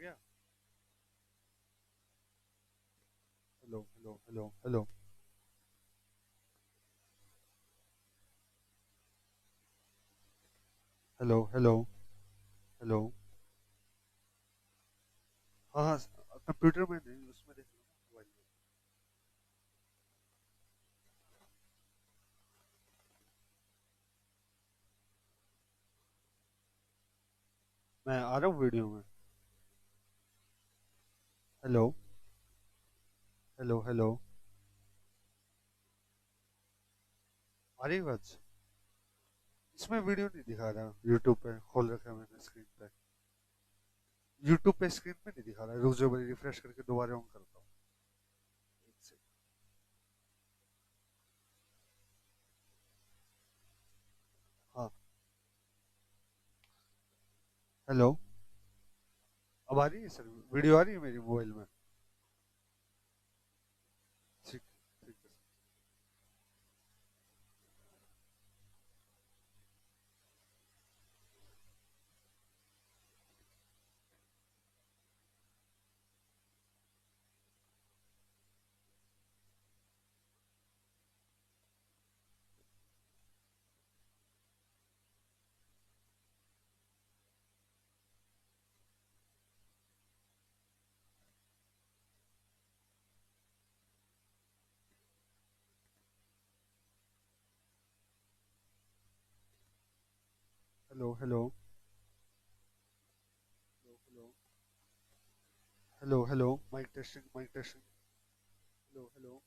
गया। Hello hello hello hello. Hello hello hello. हाँ हाँ, कंप्यूटर में नहीं, उसमें देख लो ना, मोबाइल में। मैं आ रहा हूँ वीडियो में। Hello hello hello. आ रही है आवाज? इसमें वीडियो नहीं दिखा रहा, यूट्यूब पे खोल रखा है मैंने स्क्रीन पे। यूट्यूब पे स्क्रीन पे नहीं दिखा रहा, रुक जाओ, मैं रिफ्रेश करके दोबारा ऑन करता हूँ। एक सेकंड। हाँ। हेलो। अब आ रही है सर? वीडियो आ रही है मेरी मोबाइल में? ठीक। ठीक है। Hello hello hello hello hello. Mike testing, mike testing. Hello hello.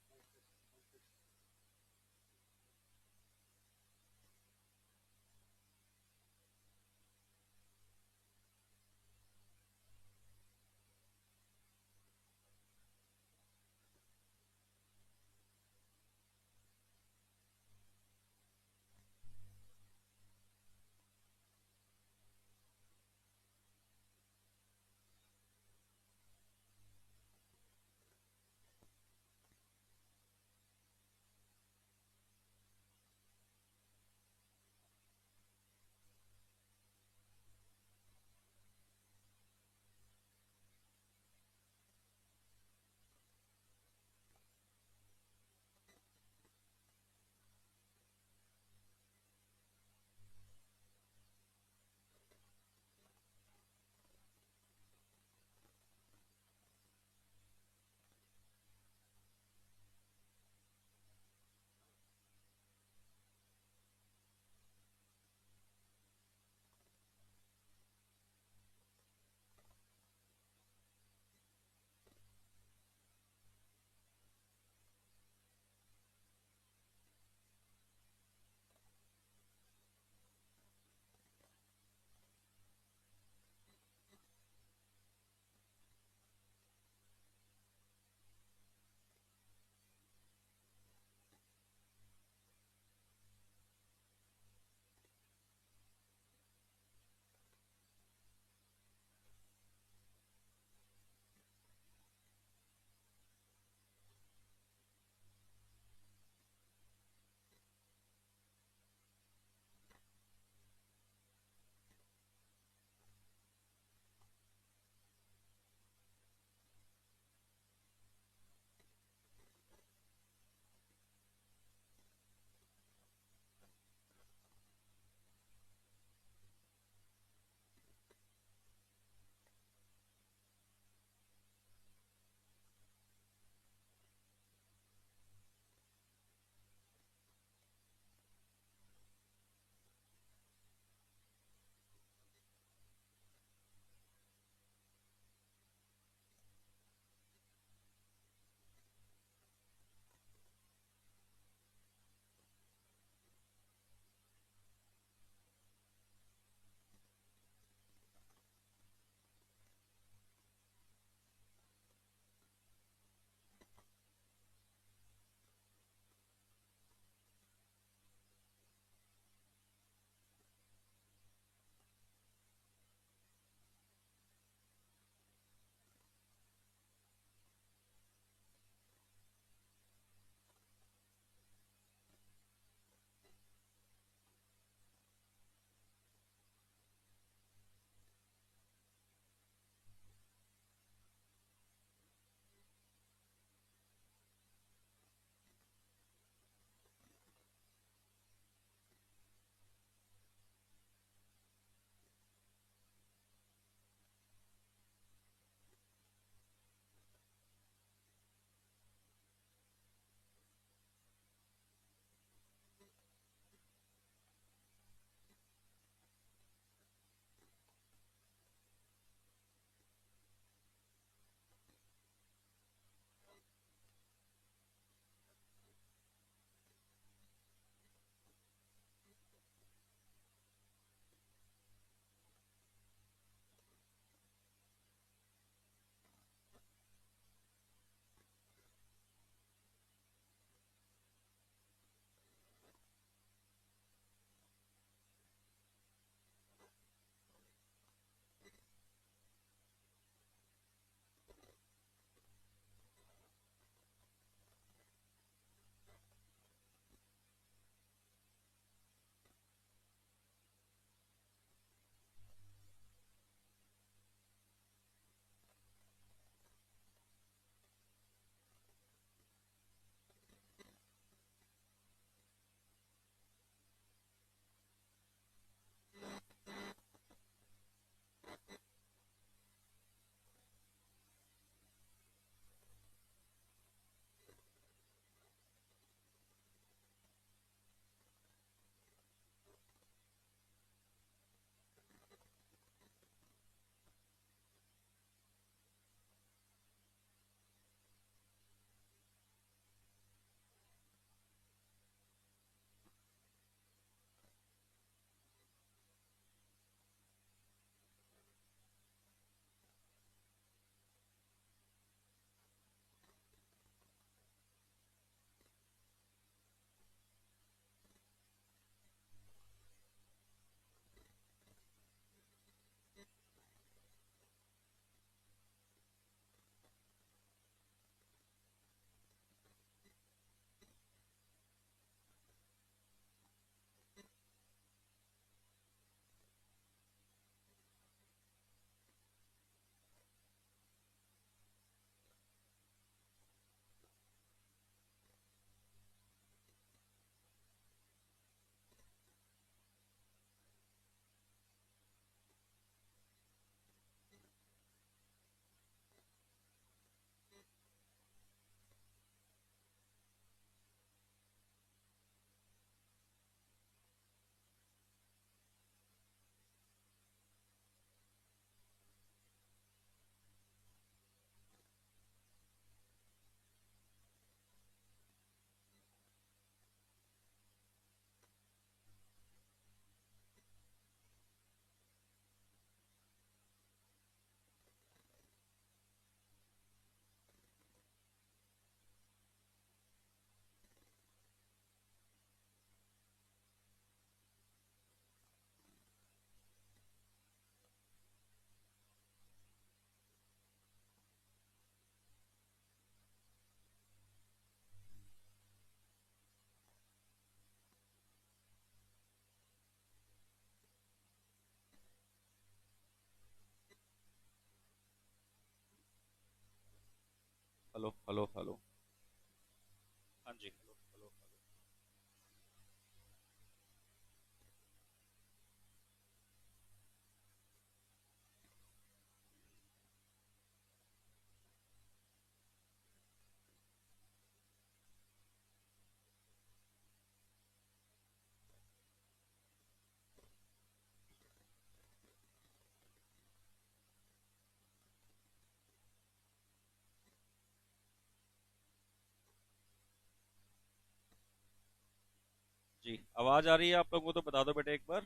जी, आवाज आ रही है आप लोगों को तो बता दो बेटे एक बार।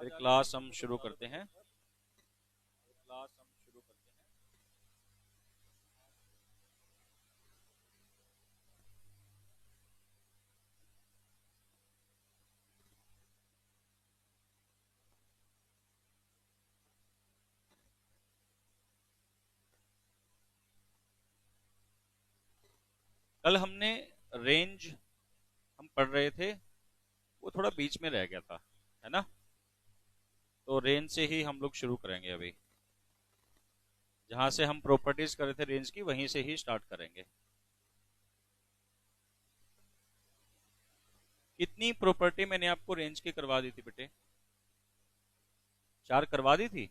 फिर क्लास हम शुरू करते हैं। कल हमने रेंज हम पढ़ रहे थे, वो थोड़ा बीच में रह गया था, है ना? तो रेंज से ही हम लोग शुरू करेंगे अभी। जहां से हम प्रॉपर्टीज कर रहे थे रेंज की, वहीं से ही स्टार्ट करेंगे। कितनी प्रॉपर्टी मैंने आपको रेंज की करवा दी थी बेटे? 4 करवा दी थी।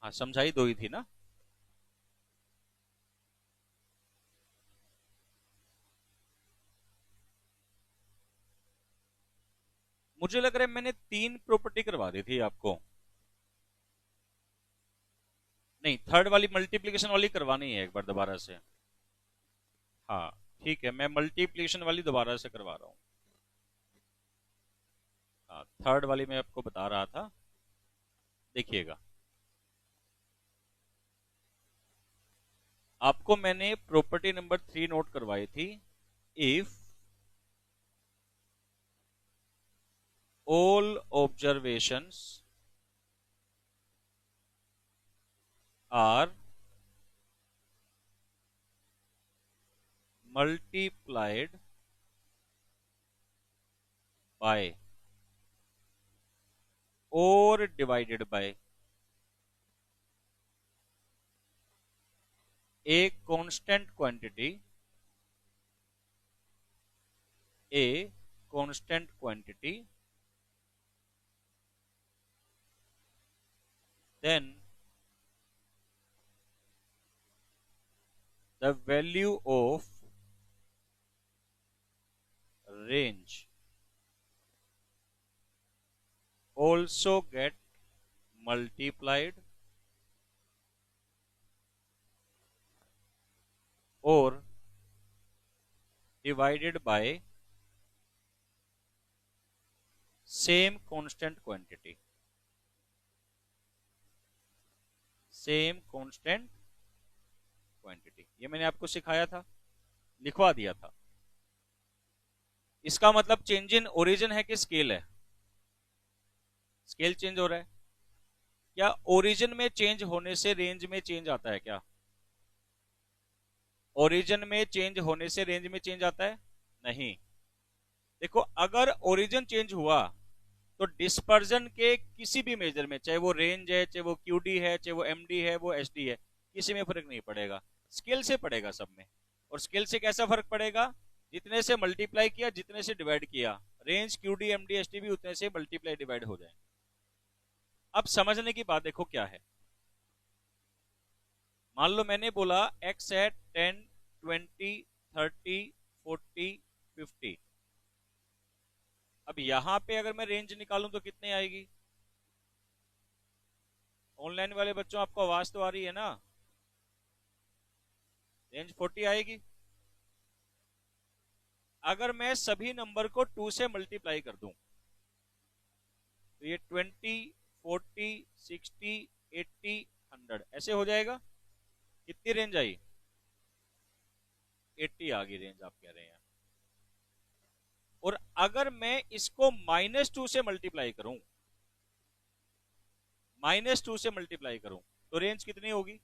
हाँ, समझाई 2 ही थी ना। मुझे लग रहा है मैंने 3 प्रॉपर्टी करवा दी थी आपको। नहीं, थर्ड वाली मल्टीप्लीकेशन वाली करवानी है एक बार दोबारा से। हाँ, ठीक है, मैं मल्टीप्लीकेशन वाली दोबारा से करवा रहा हूँ। हाँ, थर्ड वाली मैं आपको बता रहा था, देखिएगा। आपको मैंने प्रॉपर्टी नंबर 3 नोट करवाई थी। If all observations are multiplied by or divided by a constant quantity, then the value of range also get multiplied or divided by same constant quantity, ये मैंने आपको सिखाया था, लिखवा दिया था। इसका मतलब चेंज इन ओरिजिन है कि स्केल है? स्केल चेंज हो रहा है। क्या ओरिजिन में चेंज होने से रेंज में चेंज आता है क्या? ओरिजिन में चेंज होने से रेंज में चेंज आता है? नहीं। देखो, अगर ओरिजिन चेंज हुआ तो डिस्पर्जन के किसी भी मेजर में, चाहे वो रेंज है, चाहे वो क्यूडी है, चाहे वो एमडी है, वो एसडी है, किसी में फर्क नहीं पड़ेगा। स्केल से पड़ेगा सब में। और स्केल से कैसा फर्क पड़ेगा? जितने से मल्टीप्लाई किया, जितने से डिवाइड किया, रेंज क्यूडी एमडी एसडी भी उतने से मल्टीप्लाई डिवाइड हो जाए। अब समझने की बात देखो क्या है। मान लो मैंने बोला x है 10, 20, 30, 40, 50। अब यहां पे अगर मैं रेंज निकालूं तो कितने आएगी? ऑनलाइन वाले बच्चों, आपको आवाज तो आ रही है ना? रेंज 40 आएगी। अगर मैं सभी नंबर को 2 से मल्टीप्लाई कर दूं तो ये 20, 40, 60, 80, 100 ऐसे हो जाएगा। कितनी रेंज आई? 80 आ गई रेंज, आप कह रहे हैं। और अगर मैं इसको -2 से मल्टीप्लाई करूं, -2 से मल्टीप्लाई करूं तो रेंज कितनी होगी?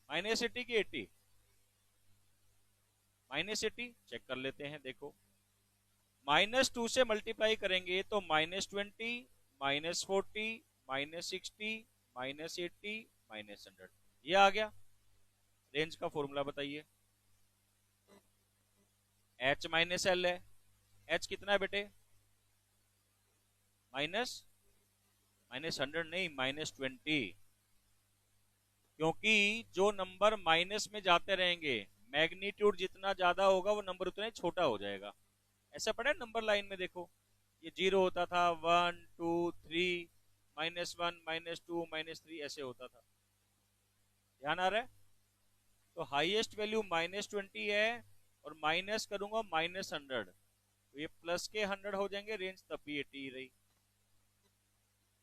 -80 की 80? -80 चेक कर लेते हैं। देखो, -2 से मल्टीप्लाई करेंगे तो -20, -40, -60, -80, -100, ये आ गया। रेंज का फॉर्मूला बताइए। h -l है। h कितना है बेटे? -100 नहीं, -20। क्योंकि जो नंबर माइनस में जाते रहेंगे, मैग्नीट्यूड जितना ज्यादा होगा वो नंबर उतना ही छोटा हो जाएगा। ऐसा पढ़ा है नंबर लाइन में, देखो। ये 0 होता था, 1 2 3, -1 -2 -3 ऐसे होता था। ध्यान आ रहा है? तो हाईएस्ट वैल्यू -20 है और माइनस करूंगा -100, तो ये प्लस के 100 हो जाएंगे, रेंज तब भी 80 ही रही।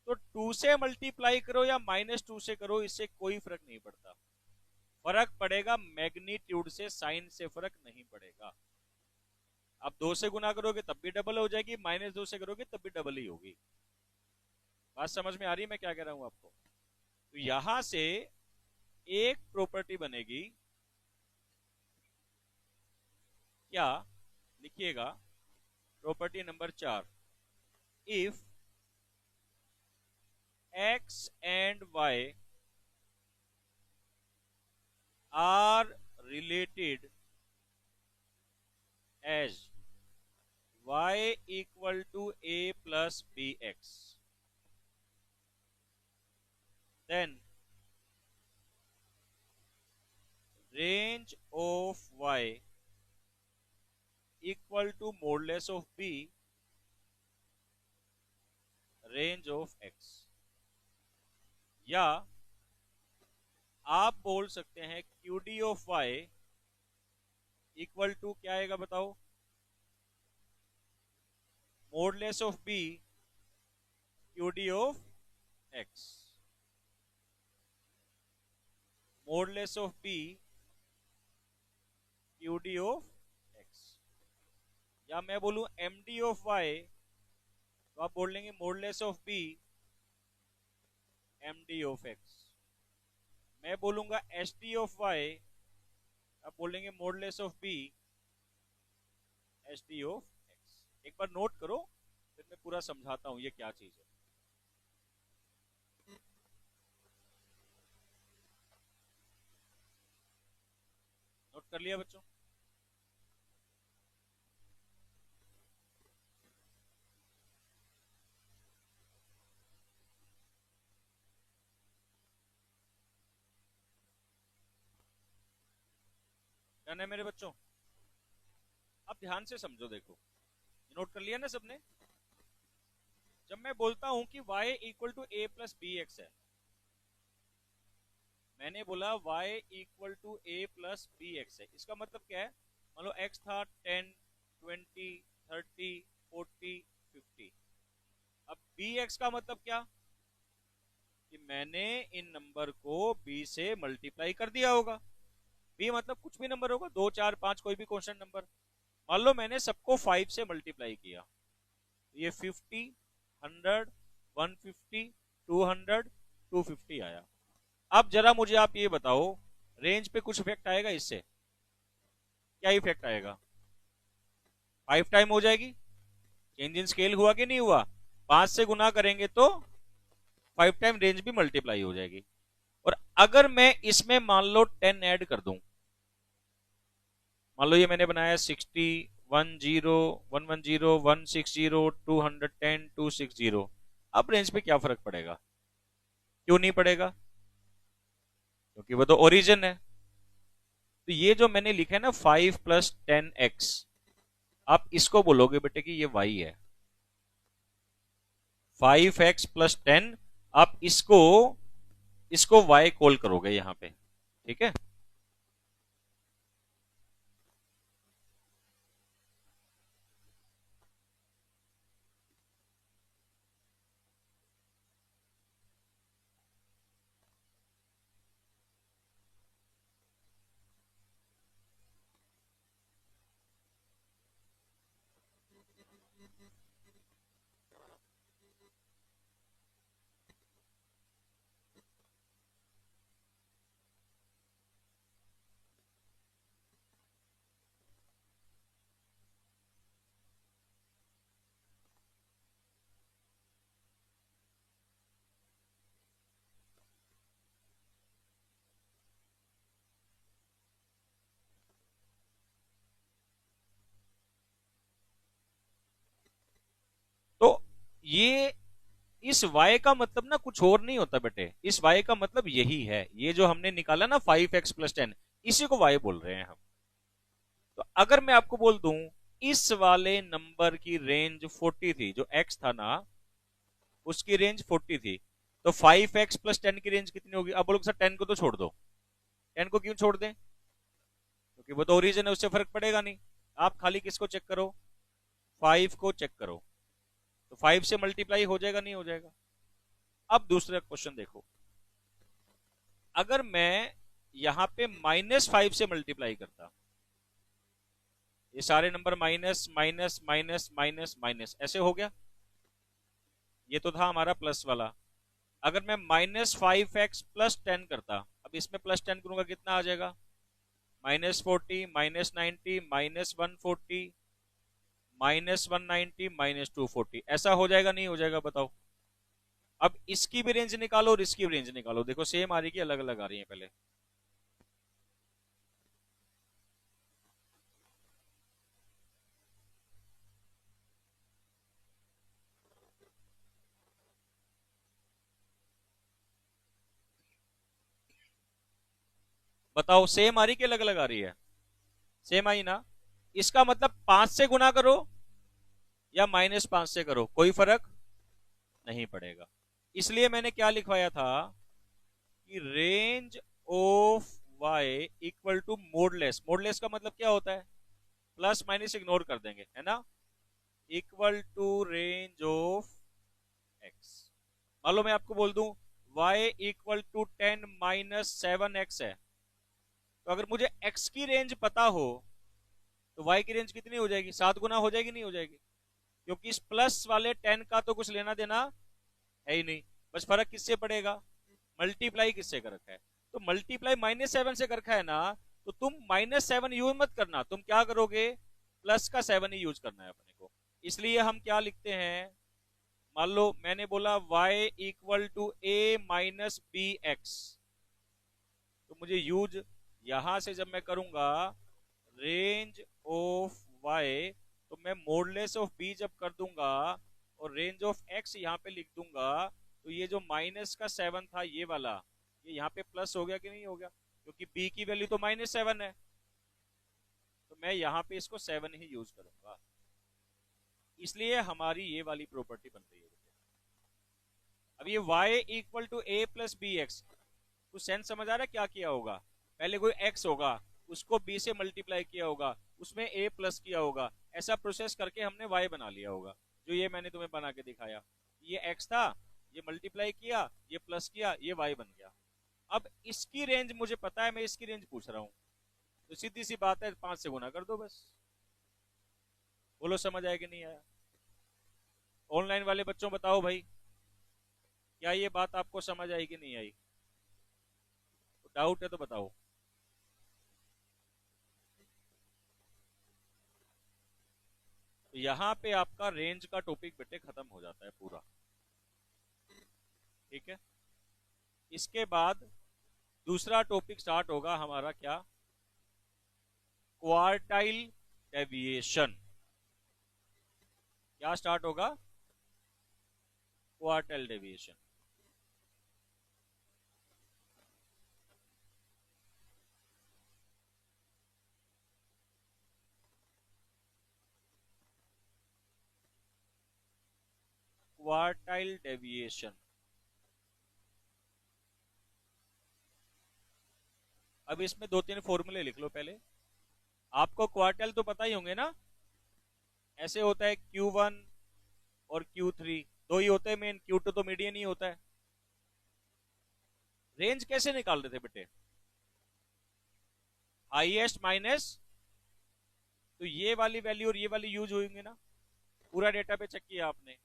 तो 2 से मल्टीप्लाई करो या -2 से करो, इससे कोई फर्क नहीं पड़ता। फर्क पड़ेगा मैग्नीट्यूड से, साइन से फर्क नहीं पड़ेगा। आप 2 से गुना करोगे तब भी डबल हो जाएगी, -2 से करोगे तब भी डबल ही होगी। बात समझ में आ रही है मैं क्या कह रहा हूं आपको? तो यहां से एक प्रॉपर्टी बनेगी, क्या? लिखिएगा property number 4। If x and y are related as y equal to a plus bx, then range of y equal to modulus of b range of x। या आप बोल सकते हैं Q D of Y equal to क्या आएगा बताओ? Modulus of B Q D of X, modulus of B Q D of X. या मैं बोलूं एम डी ऑफ वाई, तो आप बोल लेंगे modulus of B M D of X. मैं बोलूंगा एस डी ऑफ वाई, आप बोलेंगे modulus of B S D of X. एक बार नोट करो, फिर मैं पूरा समझाता हूं ये क्या चीज है। नोट कर लिया बच्चों? डन है मेरे बच्चों? अब ध्यान से समझो, देखो नोट कर लिया ना सबने? जब मैं बोलता हूं कि y equal to A plus B X है, मैंने बोला y equal to A plus B X है, इसका मतलब क्या है? मान लो x था 10 20 30 40 50। अब bx का मतलब क्या? कि मैंने इन नंबर को b से मल्टीप्लाई कर दिया होगा। b मतलब कुछ भी नंबर होगा, 2 4 5, कोई भी कांस्टेंट नंबर। मान लो मैंने सबको 5 से मल्टीप्लाई किया, ये 50 100 150 200 250 आया। अब जरा मुझे आप ये बताओ, रेंज पे कुछ इफेक्ट आएगा इससे? क्या इफेक्ट आएगा? 5 टाइम हो जाएगी। चेंज इन स्केल हुआ कि नहीं हुआ? 5 से गुना करेंगे तो 5 टाइम रेंज भी मल्टीप्लाई हो जाएगी। और अगर मैं इसमें मान लो 10 ऐड कर दूं, मान लो ये मैंने बनाया 60 10 110 160 210 260, अब रेंज पे क्या फर्क पड़ेगा? क्यों नहीं पड़ेगा? क्योंकि वो तो ओरिजिन है। तो ये जो मैंने लिखा है ना 5 + 10x, आप इसको बोलोगे बेटे कि ये y है। 5x + 10, आप इसको y कॉल करोगे यहां पे, ठीक है? तो ये इस y का मतलब ना कुछ और नहीं होता बेटे, इस y का मतलब यही है, ये जो हमने निकाला ना 5x + 10, इसी को y बोल रहे हैं हम। तो अगर मैं आपको बोल दूं इस वाले नंबर की रेंज 40 थी, जो x था ना उसकी रेंज 40 थी, तो 5x प्लस 10 की रेंज कितनी होगी? अब बोलो सर 10 को तो छोड़ दो, 10 को क्यों छोड़ दें? क्योंकि वो तो ओरिजिन है, उससे फर्क पड़ेगा नहीं। आप खाली किसको चेक करो? 5 को चेक करो, तो 5 से मल्टीप्लाई हो जाएगा नहीं हो जाएगा? अब दूसरा क्वेश्चन देखो, अगर मैं यहां पे -5 से मल्टीप्लाई करता, ये सारे number minus minus minus minus minus ऐसे हो गया, ये तो था हमारा प्लस वाला। अगर मैं -5x प्लस 10 करता, अब इसमें प्लस 10 करूंगा कितना आ जाएगा? -40 -90 -140 -190 -240, ऐसा हो जाएगा नहीं हो जाएगा? बताओ। अब इसकी भी रेंज निकालो और इसकी भी रेंज निकालो, देखो सेम आ रही है कि अलग अलग आ रही है पहले? बताओ, सेम आ रही कि अलग अलग आ रही है? सेम आई ना? इसका मतलब 5 से गुना करो या -5 से करो, कोई फर्क नहीं पड़ेगा। इसलिए मैंने क्या लिखवाया था कि range of y equal to modulus. Modulus का मतलब क्या होता है? प्लस माइनस इग्नोर कर देंगे, है ना? Equal to range of x। मान लो मैं आपको बोल दूं y इक्वल टू 10 - 7x है, तो अगर मुझे x की रेंज पता हो तो y की रेंज कितनी हो जाएगी? 7 गुना हो जाएगी नहीं हो जाएगी? क्योंकि इस प्लस वाले 10 का तो कुछ लेना देना है ही नहीं, बस फर्क किससे पड़ेगा? मल्टीप्लाई किससे कर रखा है? तो मल्टीप्लाई -7 से कर रखा है ना, तो तुम -7 यूज मत करना, तुम क्या करोगे? प्लस का 7 ही यूज करना है अपने को। इसलिए हम क्या लिखते हैं, मान लो मैंने बोला y equal to a minus B X, तो मुझे यूज यहां से जब मैं करूंगा रेंज ऑफ y, तो मैं मोडलेस ऑफ b जब कर दूंगा और रेंज ऑफ x यहाँ पे लिख दूंगा, तो ये जो -7 था ये वाला, ये यहाँ पे प्लस हो गया कि नहीं हो गया? क्योंकि b की वैल्यू तो -7 है, तो मैं यहाँ पे इसको 7 ही यूज करूंगा। इसलिए हमारी ये वाली प्रॉपर्टी बन रही है। अब ये y equal to a plus B X, कुछ सेंस समझ आ रहा है क्या किया होगा? पहले कोई x होगा, उसको b से मल्टीप्लाई किया होगा, उसमें a प्लस किया होगा, ऐसा प्रोसेस करके हमने y बना लिया होगा, जो ये मैंने तुम्हें बना के दिखाया। ये x था, ये मल्टीप्लाई किया, ये प्लस किया, ये y बन गया। अब इसकी रेंज मुझे पता है, मैं इसकी रेंज पूछ रहा हूं, तो सीधी सी बात है 5 से गुना कर दो बस। बोलो समझ आया कि नहीं आया? ऑनलाइन वाले बच्चों बताओ भाई, क्या ये बात आपको समझ आई कि नहीं आई? तो डाउट है तो बताओ। तो यहाँ पे आपका रेंज का टॉपिक बेटे खत्म हो जाता है पूरा, ठीक है? इसके बाद दूसरा टॉपिक स्टार्ट होगा हमारा, क्या? Quartile deviation. क्या स्टार्ट होगा? Quartile deviation. क्वार्टाइल डेविएशन, अब इसमें 2-3 फॉर्मूले लिख लो पहले। आपको क्वार्टाइल तो पता ही होंगे ना, ऐसे होता है Q1 और Q3, दो ही होते हैं मेन, Q2 तो मीडियन ही होता है। रेंज कैसे निकाल रहे थे बेटे? हाईएस्ट माइनस, तो ये वाली वैल्यू और ये वाली यूज होंगे ना, पूरा डेटा पे चेक किया आपने।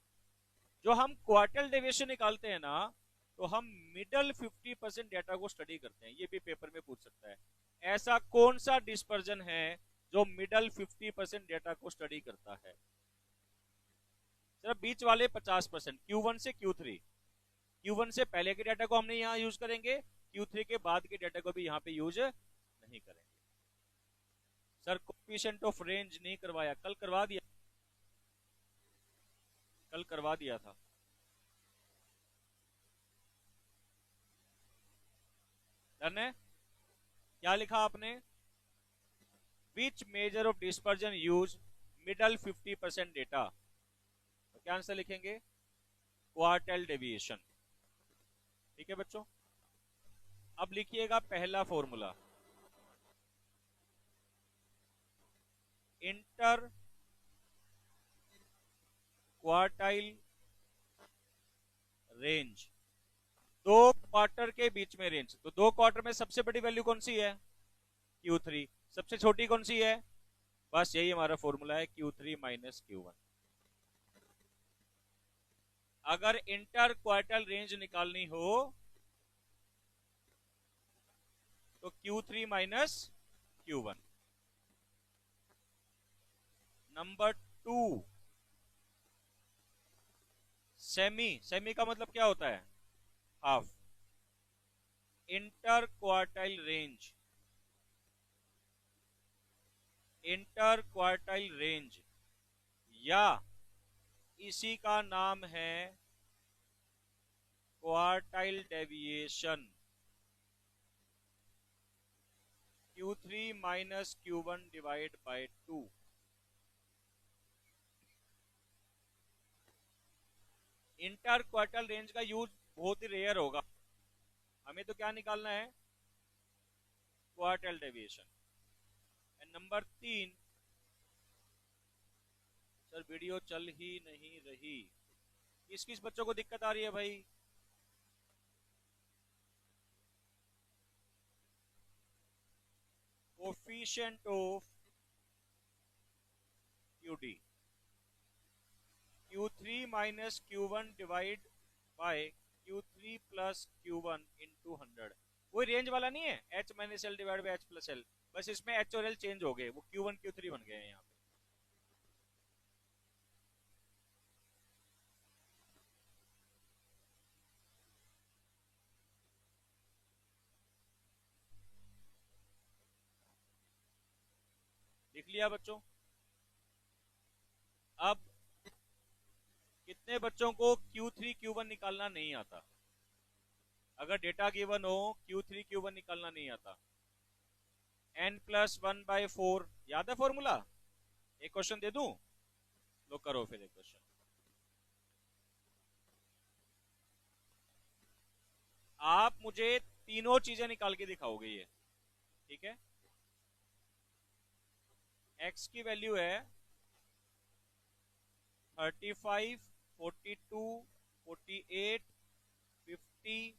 जो हम क्वार्टल डेविएशन निकालते हैं ना, तो हम मिडल 50% डेटा को स्टडी करते हैं, ये भी पेपर में पूछ सकता है। ऐसा कौन सा डिस्पर्जन है जो मिडल 50% डेटा को स्टडी करता है? सिर्फ बीच वाले 50%, Q1 से Q3, Q1 से पहले के डेटा को हमने यहाँ यूज करेंगे, Q3 के बाद के डेटा को भी यहाँ पे यूज नहीं करेंगे। सर कोफिशिएंट ऑफ रेंज नहीं करवाया, कल करवा दिया, कल करवा दिया था। डन है? क्या लिखा आपने? Which measure of dispersion use middle 50% data, तो क्या आंसर लिखेंगे? Quartile deviation. ठीक है बच्चों, अब लिखिएगा पहला फॉर्मूला, इंटर क्वार्टाइल रेंज, दो क्वार्टर के बीच में रेंज। तो दो क्वार्टर में सबसे बड़ी वैल्यू कौन सी है? Q3। सबसे छोटी कौन सी है? बस यही हमारा फॉर्मूला है, Q3 माइनस Q1। अगर इंटर क्वार्टाइल रेंज निकालनी हो तो Q3 minus Q1। Number 2, semi. Semi का मतलब क्या होता है? Half. Inter quartile range, inter quartile range या इसी का नाम है quartile deviation, Q3 minus Q1 divide by 2। Inter quartile range का यूज बहुत ही रेयर होगा, हमें तो क्या निकालना है? Quartile deviation. And number 3, sir video चल ही नहीं रही, किस किस बच्चों को दिक्कत आ रही है भाई? Coefficient of QD, Q3 minus Q1 divide by Q3 plus Q1 into 100। कोई रेंज वाला नहीं है, H minus L divide by H plus L, बस इसमें H और L चेंज हो गए, वो Q1 Q3 बन गए हैं यहाँ पे। लिख लिया बच्चों? अब कितने बच्चों को Q3 Q1 निकालना नहीं आता? अगर डेटा गिवन हो Q3 Q1 निकालना नहीं आता, n+1/4, याद है फॉर्मूला? एक क्वेश्चन दे दूं? लो करो फिर एक क्वेश्चन। आप मुझे तीनों चीजें निकाल के दिखाओगे ये, ठीक है? x की वैल्यू है 35, 42, 48, 50,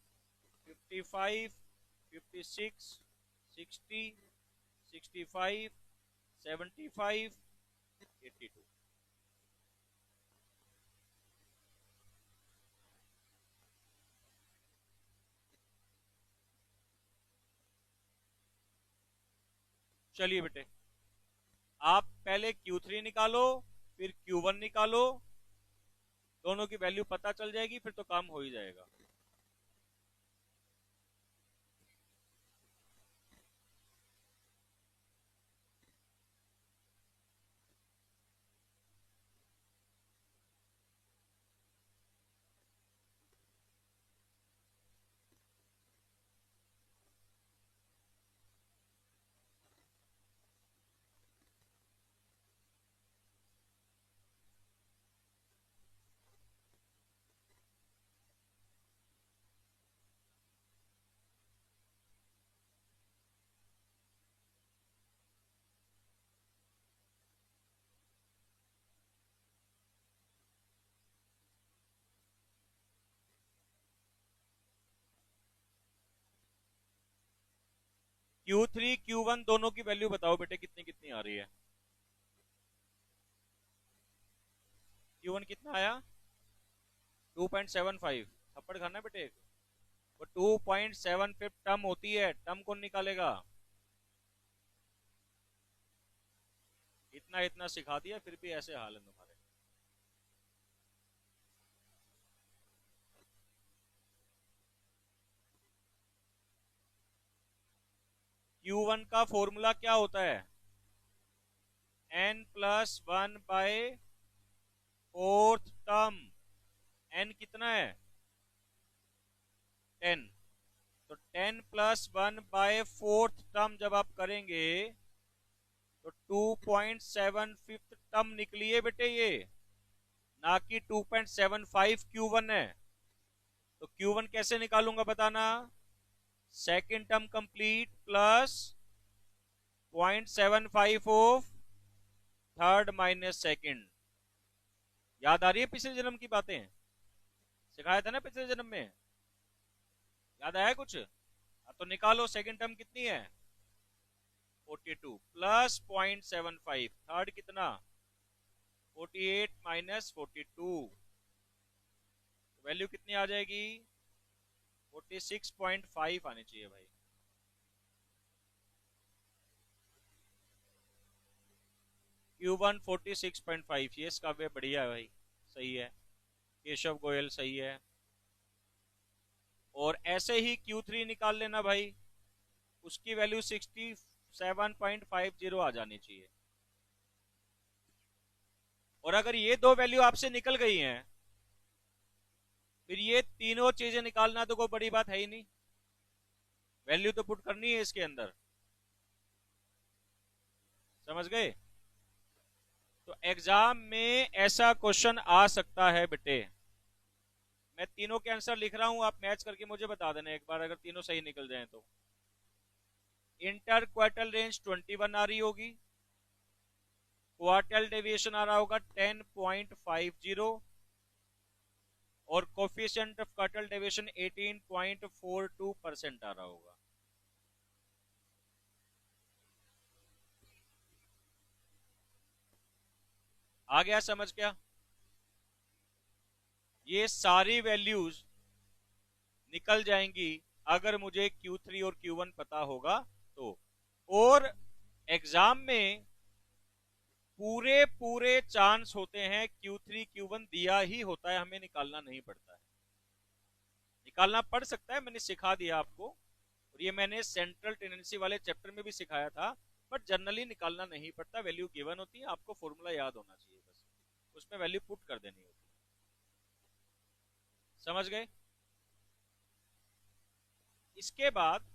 55, 56, 60, 65, 75, 82। चलिए बेटे, आप पहले Q3 निकालो, फिर Q1 निकालो, दोनों की वैल्यू पता चल जाएगी, फिर तो काम हो ही जाएगा। Q3 Q1 दोनों की वैल्यू बताओ बेटे, कितनी कितनी आ रही है? Q1 कितना आया? 2.75। थप्पड़ खाना बेटे, वो 2.75 टर्म होती है, टर्म कौन निकालेगा? इतना इतना सिखा दिया, फिर भी ऐसे हाल है तुम्हारे। Q1 का फॉर्मूला क्या होता है? n+1/4 term. n कितना है? 10। तो 10+1/4 टर्म जब आप करेंगे तो 2.75 टर्म निकली है बेटे ये, ना कि 2.75 Q1 है। तो Q1 कैसे निकालूंगा बताना, second term complete plus 0.75 of third minus second. याद आ रही है पिछले जन्म की बातें, सिखाया था ना पिछले जन्म में, याद आया कुछ? तो निकालो, सेकेंड टर्म कितनी है 42 प्लस 0.75, थर्ड कितना 48 माइनस 42, वैल्यू कितनी आ जाएगी 46.5 आनी चाहिए भाई। Q1 46.5, ये काव्य बढ़िया है भाई, सही है। केशव गोयल सही है। और ऐसे ही Q3 निकाल लेना भाई, उसकी वैल्यू 67.50 आ जानी चाहिए। और अगर ये दो वैल्यू आपसे निकल गई हैं, फिर ये तीनों चीजें निकालना तो कोई बड़ी बात है ही नहीं, वैल्यू तो पुट करनी है इसके अंदर, समझ गए? तो एग्जाम में ऐसा क्वेश्चन आ सकता है बेटे। मैं तीनों के आंसर लिख रहा हूं, आप मैच करके मुझे बता देना एक बार, अगर तीनों सही निकल जाएं तो। इंटर क्वार्टल रेंज 21 आ रही होगी, क्वार्टल डेविएशन आ रहा होगा 10.50, और कोफिशिएंट ऑफ क्वार्टल डेविएशन 18.42% आ रहा होगा। आ गया समझ क्या? ये सारी वैल्यूज निकल जाएंगी अगर मुझे Q3 और Q1 पता होगा तो। और एग्जाम में पूरे पूरे चांस होते हैं Q3 Q1 दिया ही होता है, हमें निकालना नहीं पड़ता है। निकालना पड़ सकता है, मैंने सिखा दिया आपको, और ये मैंने सेंट्रल टेंडेंसी वाले चैप्टर में भी सिखाया था, बट जनरली निकालना नहीं पड़ता, वैल्यू गिवन होती है, आपको फॉर्मूला याद होना चाहिए बस, उसमें वैल्यू पुट कर देनी होती है। समझ गए? इसके बाद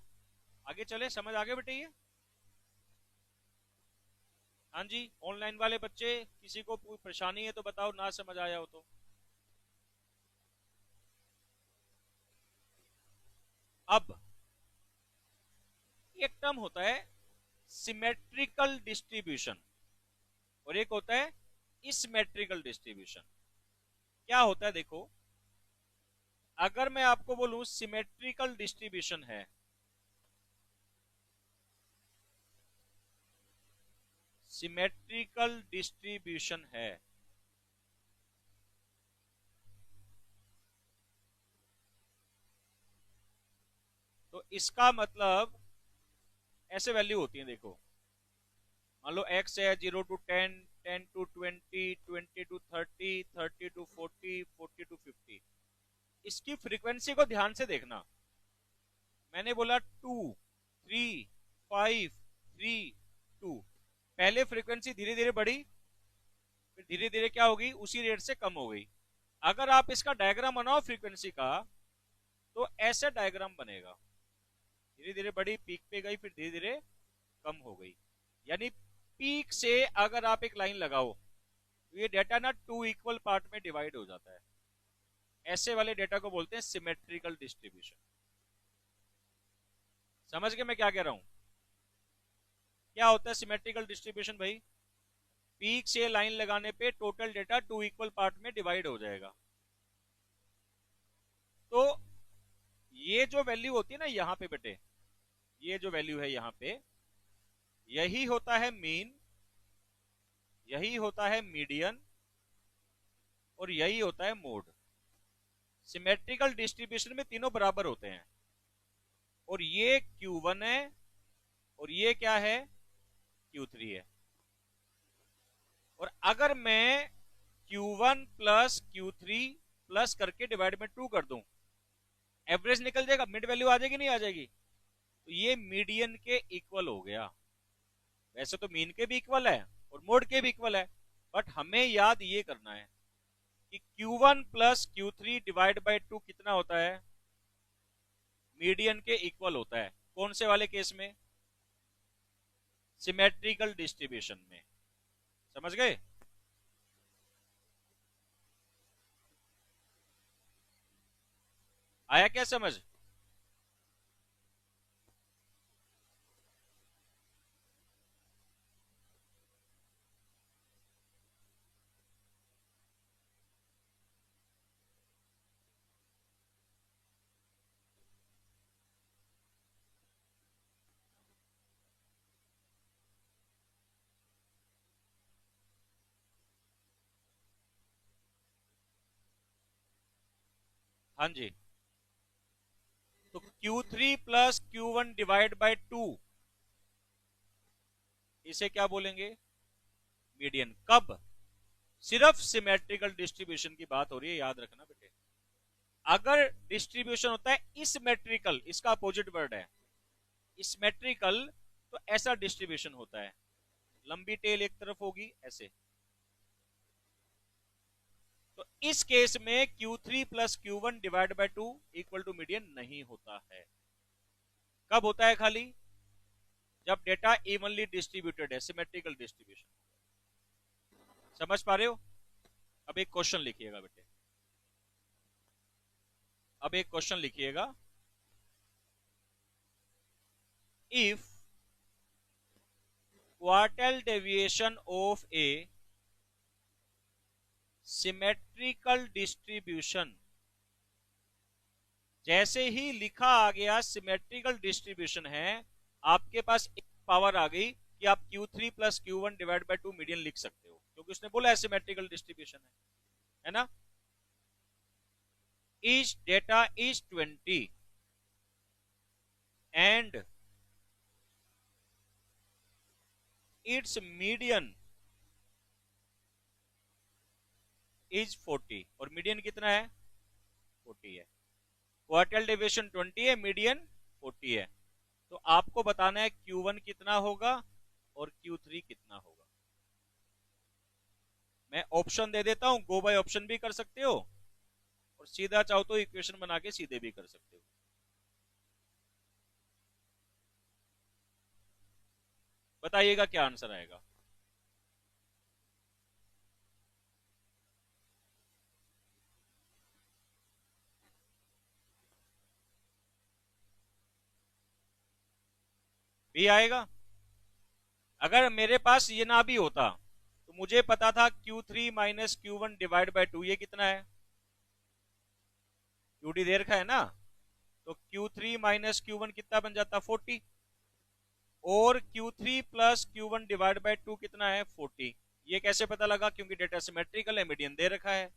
आगे चले, समझ आगे बेटे ये? हाँ जी, ऑनलाइन वाले बच्चे किसी को कोई परेशानी है तो बताओ, ना समझ आया हो तो। अब एक टर्म होता है सिमेट्रिकल डिस्ट्रीब्यूशन, और एक होता है इसिमेट्रिकल डिस्ट्रीब्यूशन। क्या होता है देखो, अगर मैं आपको बोलूं सिमेट्रिकल डिस्ट्रीब्यूशन है, सिमेट्रिकल डिस्ट्रीब्यूशन है, तो इसका मतलब ऐसे वैल्यू होती है देखो, मान लो x है 0 to 10, 10 to 20, 20 to 30, 30 to 40, 40 to 50। इसकी फ्रीक्वेंसी को ध्यान से देखना, मैंने बोला 2, 3, 5, 3, 2, पहले फ्रीक्वेंसी धीरे धीरे बढ़ी, फिर धीरे धीरे क्या होगी, उसी रेट से कम हो गई। अगर आप इसका डायग्राम बनाओ फ्रीक्वेंसी का, तो ऐसा डायग्राम बनेगा, धीरे धीरे बढ़ी, पीक पे गई, फिर धीरे धीरे कम हो गई। यानी पीक से अगर आप एक लाइन लगाओ तो ये डेटा ना 2 इक्वल पार्ट में डिवाइड हो जाता है, ऐसे वाले डेटा को बोलते हैं सिमेट्रिकल डिस्ट्रीब्यूशन। समझ गए मैं क्या कह रहा हूं? क्या होता है सिमेट्रिकल डिस्ट्रीब्यूशन भाई? पीक से लाइन लगाने पे टोटल डेटा 2 इक्वल पार्ट में डिवाइड हो जाएगा। तो ये जो वैल्यू होती है ना यहां पे बेटे, ये जो वैल्यू है यहां पे, यही होता है मीन, यही होता है मीडियन, और यही होता है मोड। सिमेट्रिकल डिस्ट्रीब्यूशन में तीनों बराबर होते हैं, और ये Q1 है, और ये क्या है Q3 है। और अगर मैं Q1 प्लस Q3 प्लस करके डिवाइड में 2 कर दूं, एवरेज निकल जाएगा, मिड वैल्यू आ जाएगी नहीं आ जाएगी? तो ये मीडियन के इक्वल हो गया। वैसे तो मीन के भी इक्वल है और मोड के भी इक्वल है, बट हमें याद ये करना है कि Q1 plus Q3 divide by 2 कितना होता है, मीडियन के इक्वल होता है। कौन से वाले केस में? सिमेट्रिकल डिस्ट्रीब्यूशन में। समझ गए? आया क्या समझ? हाँ जी। तो Q3 plus Q1 divide by 2, इसे क्या बोलेंगे? मीडियन। कब? सिर्फ सिमेट्रिकल डिस्ट्रीब्यूशन की बात हो रही है, याद रखना बेटे। अगर डिस्ट्रीब्यूशन होता है इसिमेट्रिकल, इसका अपोजिट वर्ड है इसिमेट्रिकल, तो ऐसा डिस्ट्रीब्यूशन होता है, लंबी टेल एक तरफ होगी ऐसे। तो इस केस में Q3 plus Q1 divide by 2 equal to median नहीं होता है। कब होता है खाली? जब डेटा इवनली डिस्ट्रीब्यूटेड है, सिमेट्रिकल डिस्ट्रीब्यूशन। समझ पा रहे हो? अब एक क्वेश्चन लिखिएगा बेटे, अब एक क्वेश्चन लिखिएगा। If quartile deviation of A symmetrical distribution, जैसे ही लिखा आ गया सिमेट्रिकल डिस्ट्रीब्यूशन है, आपके पास एक पावर आ गई कि आप Q3 plus Q1 divide by 2 median लिख सकते हो, क्योंकि उसने बोला है सिमेट्रिकल डिस्ट्रीब्यूशन है ना? each data is 20 and its median is 40, और मीडियन कितना है? 40 है। क्वार्टाइल डेविएशन 20 है, मीडियन 40 है। तो आपको बताना है Q1 कितना होगा और Q3 कितना होगा। मैं ऑप्शन दे देता हूं, गो बाय ऑप्शन भी कर सकते हो, और सीधा चाहो तो इक्वेशन बना के सीधे भी कर सकते हो। बताइएगा क्या आंसर आएगा। भी आएगा? अगर मेरे पास ये ना भी होता तो मुझे पता था Q3 minus Q1 divide by 2, ये कितना है? QD दे रखा है ना, तो Q3 माइनस Q1 कितना बन जाता? 40, और Q3 plus Q1 divide by 2 कितना है? 40। ये कैसे पता लगा? क्योंकि डेटा सिमेट्रिकल है, मीडियन दे रखा है।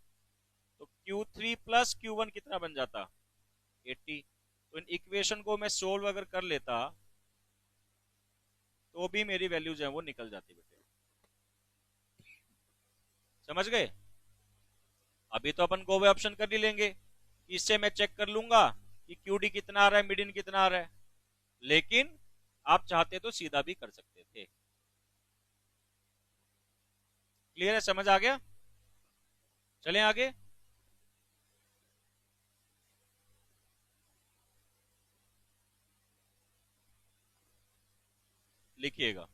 तो Q3 प्लस Q1 कितना बन जाता? 80। तो इन इक्वेशन को मैं सोल्व अगर कर लेता तो भी मेरी वैल्यूज है वो निकल जाती बेटे। समझ गए? अभी तो अपन गो बाय ऑप्शन कर ही लेंगे, इससे मैं चेक कर लूंगा कि QD कितना आ रहा है, मीडियन कितना आ रहा है। लेकिन आप चाहते तो सीधा भी कर सकते थे। क्लियर है? समझ आ गया? चलें आगे। लिखिएगा,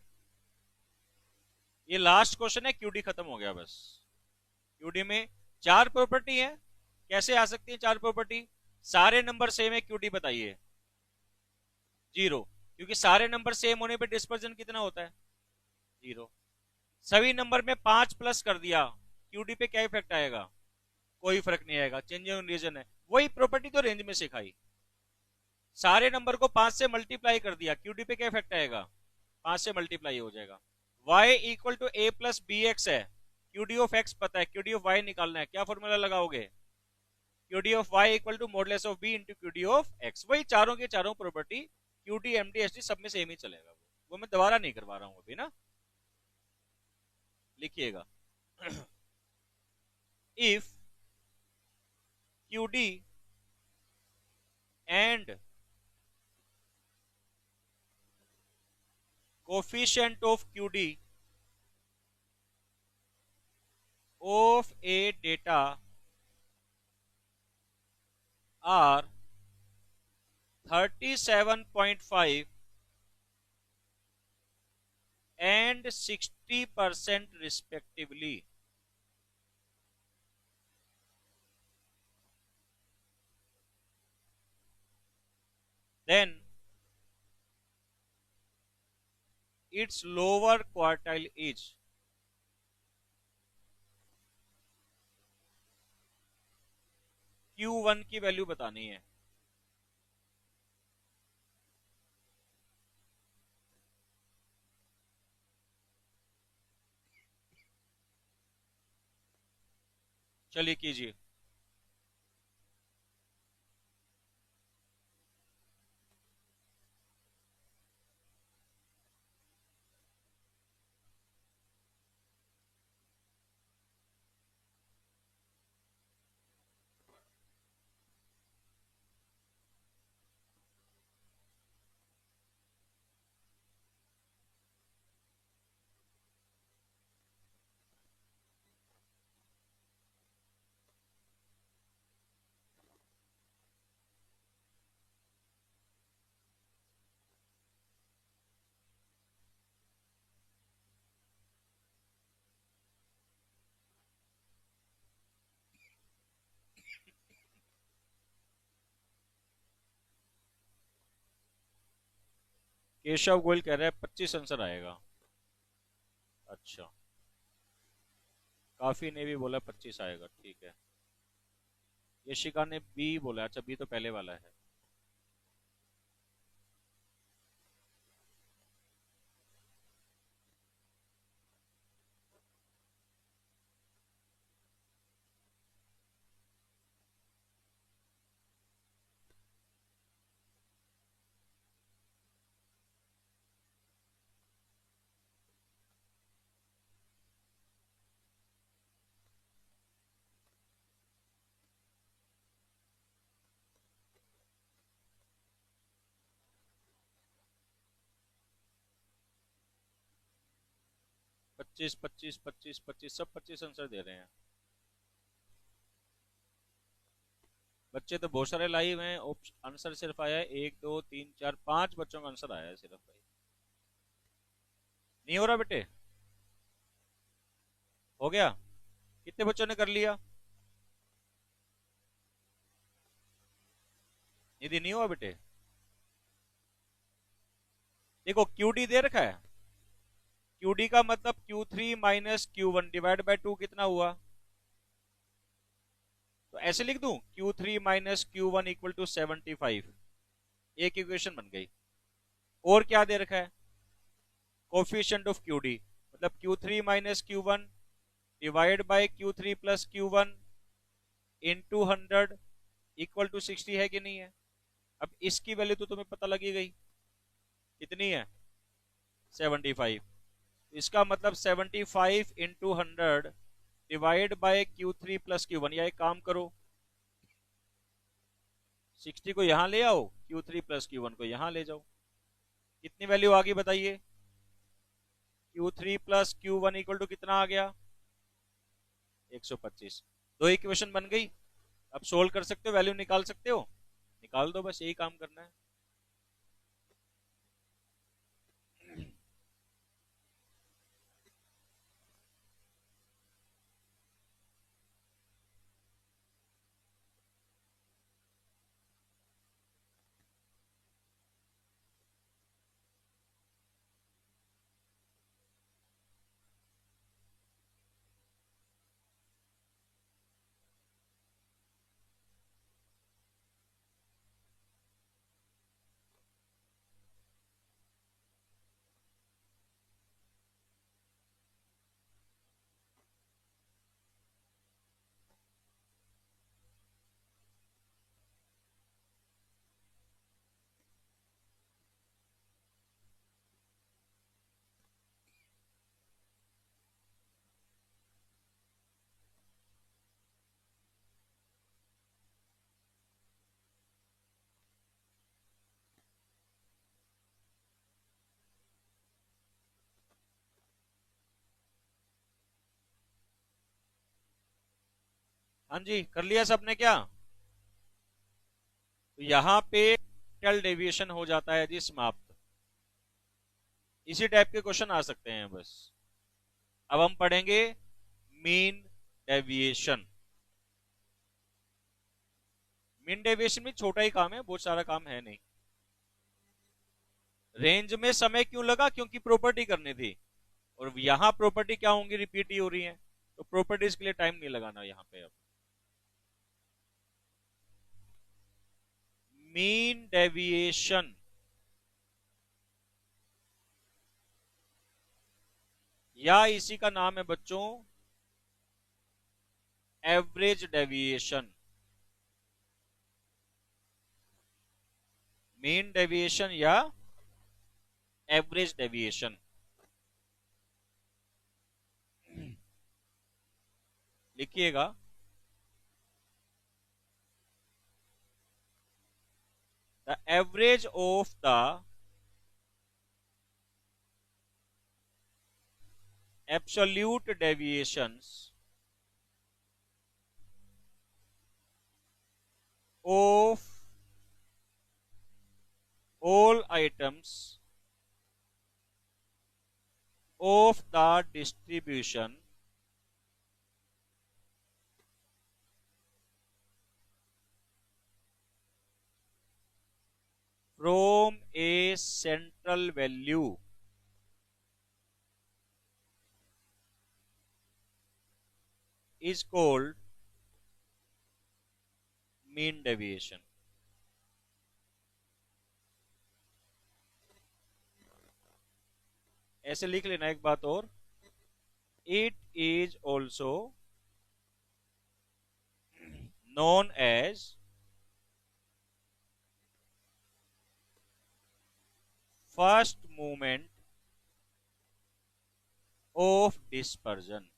ये लास्ट क्वेश्चन है, QD खत्म हो गया बस। QD में 4 प्रॉपर्टी है। कैसे आ सकती है 4 प्रॉपर्टी? सारे नंबर सेम है, QD बताइए। 0, क्योंकि सारे नंबर सेम होने पे डिस्पर्जन कितना होता है? 0। सभी नंबर में 5 प्लस कर दिया, QD पे क्या इफेक्ट आएगा? कोई फर्क नहीं आएगा, चेंज इन रीजन है। वही प्रॉपर्टी तो रेंज में सिखाई। सारे नंबर को 5 से मल्टीप्लाई कर दिया, QD पे क्या इफेक्ट आएगा? 5 से मल्टीप्लाई हो जाएगा। y equal to A plus B X है, QD ऑफ x पता है, QD ऑफ y निकालना है। क्या फॉर्मूला लगाओगे? QD of y equal to modulus of b into QD of x। वही चारों के चारों प्रॉपर्टी, QD MD SD सब में सेम ही चलेगा। वो मैं दोबारा नहीं करवा रहा हूं अभी ना। लिखिएगा, if QD and coefficient of QD of a data are 37.5 and 60% respectively, then its lower quartile is Q1 की वैल्यू बतानी है। चलिए कीजिए। केशव गोयल कह रहे हैं 25 आंसर आएगा। अच्छा, काफी ने भी बोला 25 आएगा, ठीक है। यशिका ने बी बोला। अच्छा, बी तो पहले वाला है। पच्चीस 25 25 25 सब 25 आंसर दे रहे हैं। बच्चे तो बहुत सारे लाइव हैं। आंसर सिर्फ आया है 1 2 3 4 5 बच्चों का आंसर आया है सिर्फ भाई। नहीं हो रहा बेटे? हो गया? कितने बच्चों ने कर लिया? यदि नहीं हुआ बेटे, देखो QD दे रखा है। QD का मतलब Q3 minus Q1 divide by 2 कितना हुआ? तो ऐसे लिख दूं Q3 minus Q1 equal to 75। एक इक्वेशन बन गई। और क्या दे रखा है? कोफिशिएंट ऑफ QD मतलब Q3 minus Q1 divide by Q3 plus Q1 into 100 equal to 60 है कि नहीं है? अब इसकी वैल्यू तो तुम्हें पता लगी गई, कितनी है? 75। इसका मतलब 75 into 100 divide by Q3 plus Q1। या एक काम करो, 60 को यहां ले आओ, Q3 प्लस Q1 को यहां ले जाओ। कितनी वैल्यू आ गई बताइए? Q3 plus Q1 equal to कितना आ गया? 125। दो इक्वेशन बन गई। अब सोल्व कर सकते हो, वैल्यू निकाल सकते हो, निकाल दो, बस यही काम करना है। हाँ जी, कर लिया सबने क्या? तो यहां पे टोटल डेविएशन हो जाता है जी समाप्त। इसी टाइप के क्वेश्चन आ सकते हैं बस। अब हम पढ़ेंगे मीन डेविएशन। मीन डेविएशन में छोटा ही काम है, बहुत सारा काम है नहीं। रेंज में समय क्यों लगा? क्योंकि प्रॉपर्टी करनी थी, और यहां प्रॉपर्टी क्या होंगी, रिपीट ही हो रही है, तो प्रॉपर्टीज के लिए टाइम नहीं लगाना यहां पे। अब मीन डेविएशन या इसी का नाम है बच्चों एवरेज डेविएशन। मीन डेविएशन या एवरेज डेविएशन लिखिएगा। The average of the absolute deviations of all items of the distribution from a central value is called mean deviation। ऐसे लिख लेना एक बात और, it is also known as first movement of dispersion।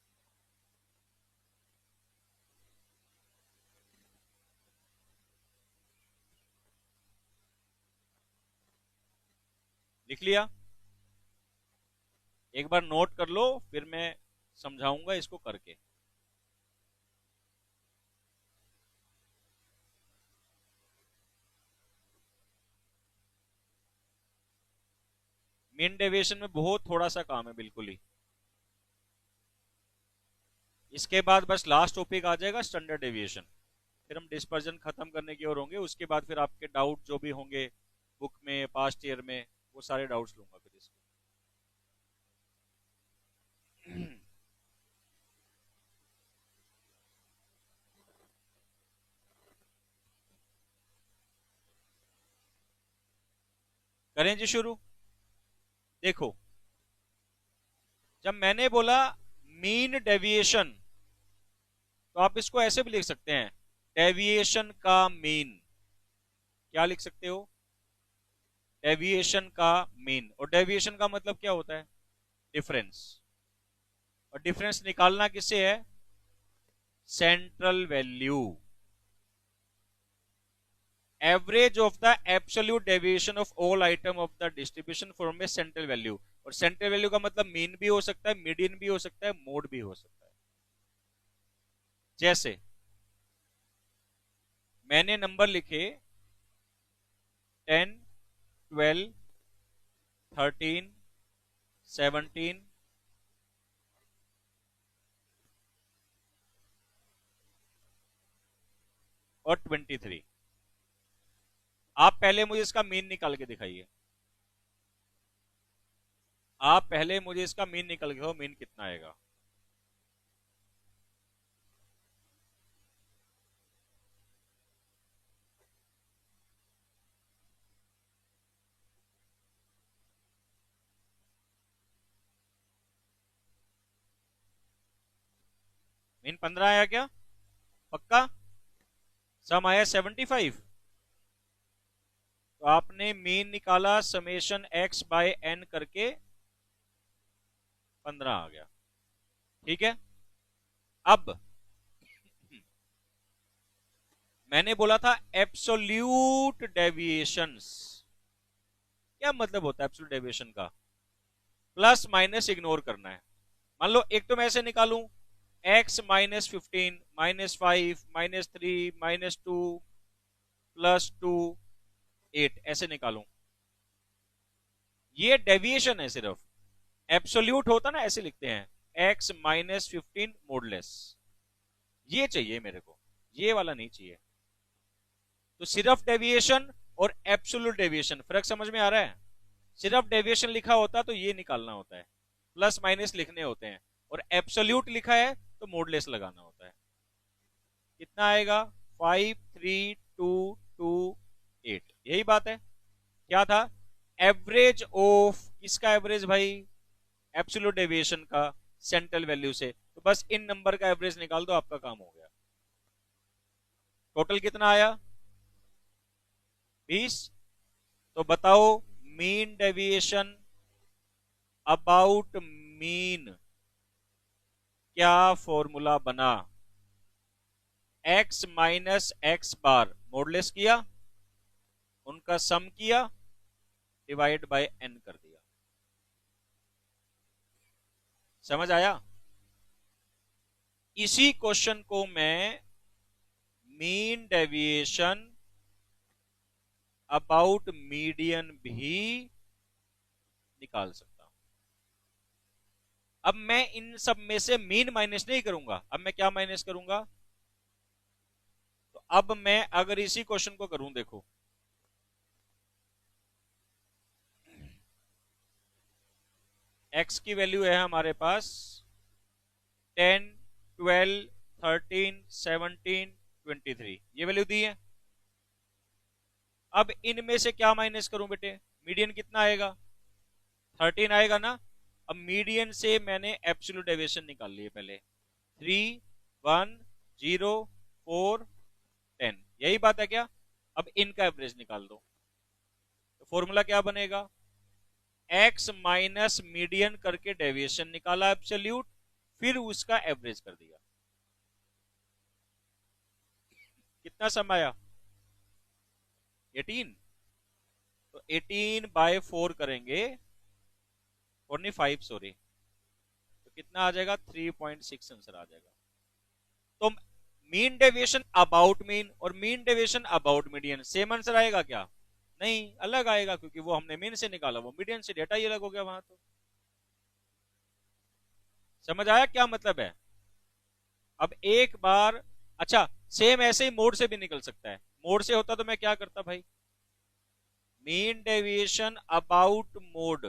लिख लिया? एक बार नोट कर लो, फिर मैं समझाऊंगा इसको करके। मीन डेविएशन में बहुत थोड़ा सा काम है, बिल्कुल ही। इसके बाद बस लास्ट टॉपिक आ जाएगा स्टैंडर्ड डेविएशन, फिर हम डिस्पर्जन खत्म करने की ओर होंगे। उसके बाद फिर आपके डाउट जो भी होंगे बुक में, पास्ट ईयर में, वो सारे डाउट्स लूंगा फिर इसके। करें जी शुरू। देखो, जब मैंने बोला मीन डेविएशन, तो आप इसको ऐसे भी लिख सकते हैं, डेविएशन का मीन। क्या लिख सकते हो? डेविएशन का मीन। और डेविएशन का मतलब क्या होता है? डिफरेंस। और डिफरेंस निकालना किससे है? Central value. Average of the absolute deviation of all item of the distribution from A central value. और सेंट्रल वैल्यू का मतलब मीन भी हो सकता है, मीडियन भी हो सकता है, मोड भी हो सकता है। जैसे मैंने नंबर लिखे 10, 12, 13, 17 और 23। आप पहले मुझे इसका मीन निकाल के दिखाइए। आप पहले मुझे इसका मीन निकाल के दो, मीन कितना आएगा? मीन 15 आया क्या? पक्का? सम आया 75। तो आपने मीन निकाला समेशन x बाय n करके 15 आ गया। ठीक है। अब मैंने बोला था एब्सोल्यूट डेविएशंस। क्या मतलब होता है एब्सोल्यूट डेविएशन का? प्लस माइनस इग्नोर करना है। मान लो एक तो मैं ऐसे निकालूं, x minus 15 minus 5 minus 3 minus 2 plus 2 8, ऐसे निकालूं। ये डेविएशन है सिर्फ। एब्सोल्यूट होता ना, ऐसे लिखते हैं x माइनस 15 मोडलेस। ये चाहिए मेरे को, ये वाला नहीं चाहिए। तो सिर्फ डेविएशन और एब्सोल्यूट डेविएशन, फर्क समझ में आ रहा है? सिर्फ डेविएशन लिखा होता तो ये निकालना होता है, प्लस माइनस लिखने होते हैं, और एब्सोल्यूट लिखा है तो मोडलेस लगाना होता है। कितना आएगा? 53228, यही बात है। क्या था? एवरेज ऑफ किसका एवरेज भाई? एब्सोल्यूट डेविएशन का सेंट्रल वैल्यू से। तो बस इन नंबर का एवरेज निकाल दो, आपका काम हो गया। टोटल कितना आया? 20। तो बताओ मीन डेविएशन अबाउट मीन क्या फॉर्मूला बना? x माइनस एक्स बार मॉडलेस किया, उनका सम किया, डिवाइड बाय n कर दिया। समझ आया? इसी क्वेश्चन को मैं मीन डेविएशन अबाउट मीडियन भी निकाल सकता हूं। अब मैं इन सब में से मीन माइनस नहीं करूंगा, अब मैं क्या माइनस करूंगा? तो अब मैं अगर इसी क्वेश्चन को करूं, देखो x की वैल्यू है हमारे पास 10, 12, 13, 17, 23, ये वैल्यू दी है। अब इनमें से क्या माइनस करूं बेटे? मीडियन कितना आएगा? 13 आएगा ना। अब मीडियन से मैंने एब्सोल्यूट डेविएशन निकाल लिए पहले, 3, 1, 0, 4, 10, यही बात है क्या? अब इनका एवरेज निकाल दो। तो फॉर्मूला क्या बनेगा? x माइनस मीडियन करके डेविएशन निकाला एब्सोल्यूट, फिर उसका एवरेज कर दिया। कितना सम आया? 18। तो 18 बाय 4 करेंगे, और नहीं 5 सॉरी, तो कितना आ जाएगा? 3.6 आंसर आ जाएगा। तो मीन डेविएशन अबाउट मीन और mean deviation about median same answer आएगा क्या? नहीं, अलग आएगा, क्योंकि वो हमने मीन से निकाला, वो मीडियन से, डेटा ही अलग हो गया वहां। तो समझ आया क्या मतलब है? अब एक बार, अच्छा सेम ऐसे ही मोड से भी निकल सकता है। मोड से होता तो मैं क्या करता भाई? Mean deviation about mode,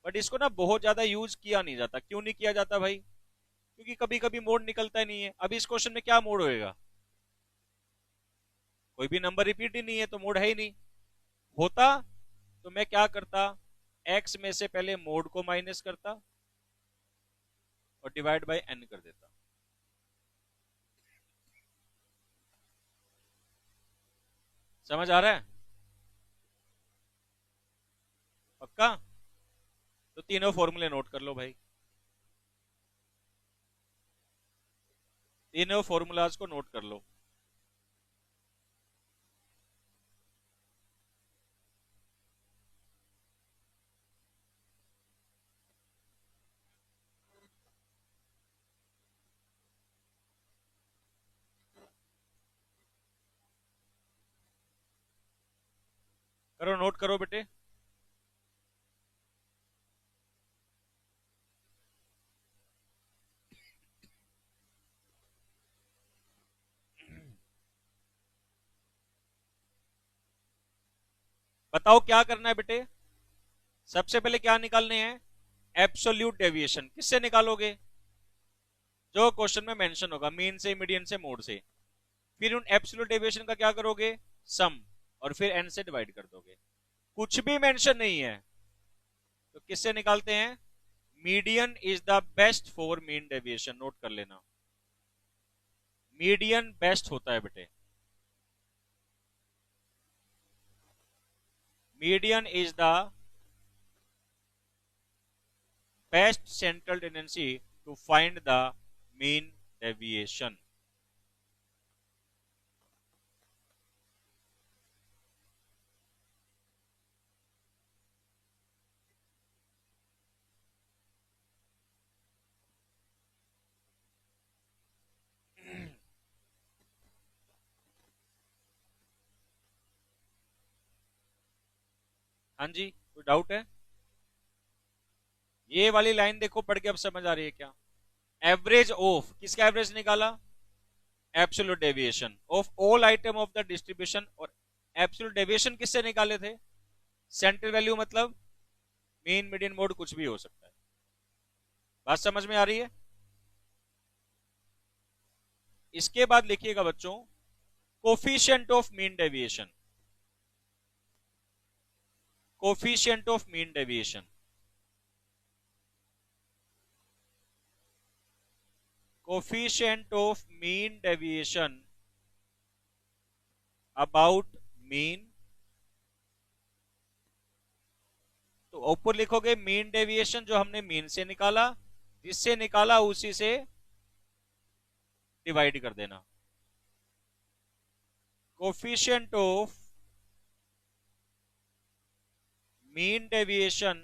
but इसको ना बहुत ज्यादा यूज किया नहीं जाता। क्यों नहीं किया जाता भाई? क्योंकि कभी कभी मोड निकलता ही नहीं है। अब इस क्वेश्चन में क्या मोड होएगा? कोई भी नंबर रिपीट ही नहीं है, तो मोड है ही नहीं। होता तो मैं क्या करता? x में से पहले मोड को माइनस करता और डिवाइड बाय n कर देता। समझ आ रहा है? पक्का? तो तीनों फॉर्मूले नोट कर लो भाई, तीनों फॉर्मूलाज को नोट कर लो। करो, नोट करो बेटे। बताओ क्या करना है बेटे? सबसे पहले क्या निकालने हैं? Absolute deviation. किससे निकालोगे? जो क्वेश्चन में मेंशन होगा, मीन से, मीडियन से, मोड से। फिर उन एब्सोल्यूट डेविएशन का क्या करोगे? सम, और फिर n से डिवाइड कर दोगे। कुछ भी मेंशन नहीं है तो किससे निकालते हैं? Median is the best for mean deviation. Note कर लेना, मीडियन बेस्ट होता है बेटे। Median is the best central tendency to find the mean deviation. हाँ जी, कोई डाउट है? ये वाली लाइन देखो पढ़ के, अब समझ आ रही है क्या? एवरेज ऑफ किसका एवरेज निकाला? Absolute deviation of all item of the distribution. और एब्सोल्यूट डेविएशन किससे निकाले थे? सेंट्रल वैल्यू मतलब मीन मीडियन मोड कुछ भी हो सकता है। बात समझ में आ रही है? इसके बाद लिखिएगा बच्चों coefficient of mean deviation. Coefficient of mean deviation, coefficient of mean deviation about mean. तो ऊपर लिखोगे मीन डेविएशन जो हमने मीन से निकाला, जिससे निकाला उसी से डिवाइड कर देना। Coefficient of mean deviation